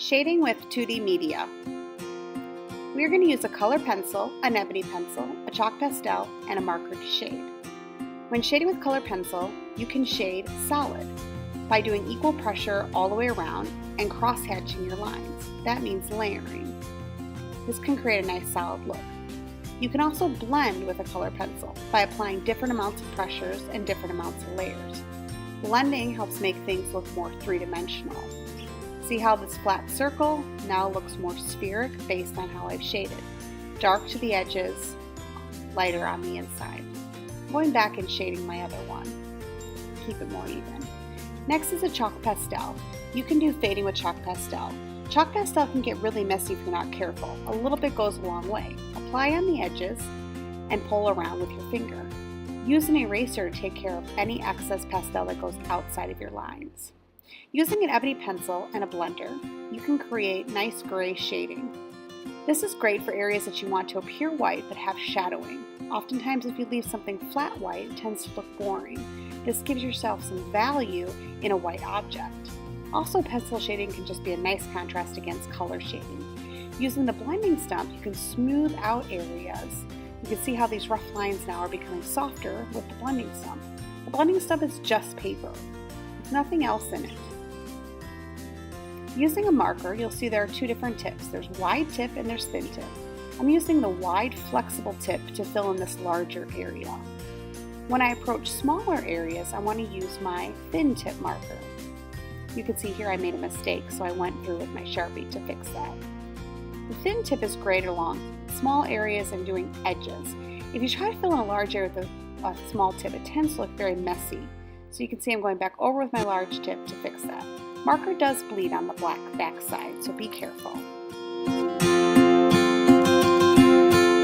Shading with 2D media. We are going to use a color pencil, an ebony pencil, a chalk pastel, and a marker to shade. When shading with color pencil, you can shade solid by doing equal pressure all the way around and cross-hatching your lines. That means layering. This can create a nice solid look. You can also blend with a color pencil by applying different amounts of pressures and different amounts of layers. Blending helps make things look more three-dimensional. See how this flat circle now looks more spheric based on how I've shaded. Dark to the edges, lighter on the inside. I'm going back and shading my other one. Keep it more even. Next is a chalk pastel. You can do fading with chalk pastel. Chalk pastel can get really messy if you're not careful. A little bit goes a long way. Apply on the edges and pull around with your finger. Use an eraser to take care of any excess pastel that goes outside of your lines. Using an ebony pencil and a blender, you can create nice gray shading. This is great for areas that you want to appear white but have shadowing. Oftentimes if you leave something flat white, it tends to look boring. This gives yourself some value in a white object. Also, pencil shading can just be a nice contrast against color shading. Using the blending stump, you can smooth out areas. You can see how these rough lines now are becoming softer with the blending stump. The blending stump is just paper. There's nothing else in it. Using a marker, you'll see there are two different tips. There's wide tip and there's thin tip. I'm using the wide, flexible tip to fill in this larger area. When I approach smaller areas, I want to use my thin tip marker. You can see here I made a mistake, so I went through with my Sharpie to fix that. The thin tip is great along small areas and doing edges. If you try to fill in a large area with a small tip, it tends to look very messy. So you can see I'm going back over with my large tip to fix that. Marker does bleed on the black back side, so be careful.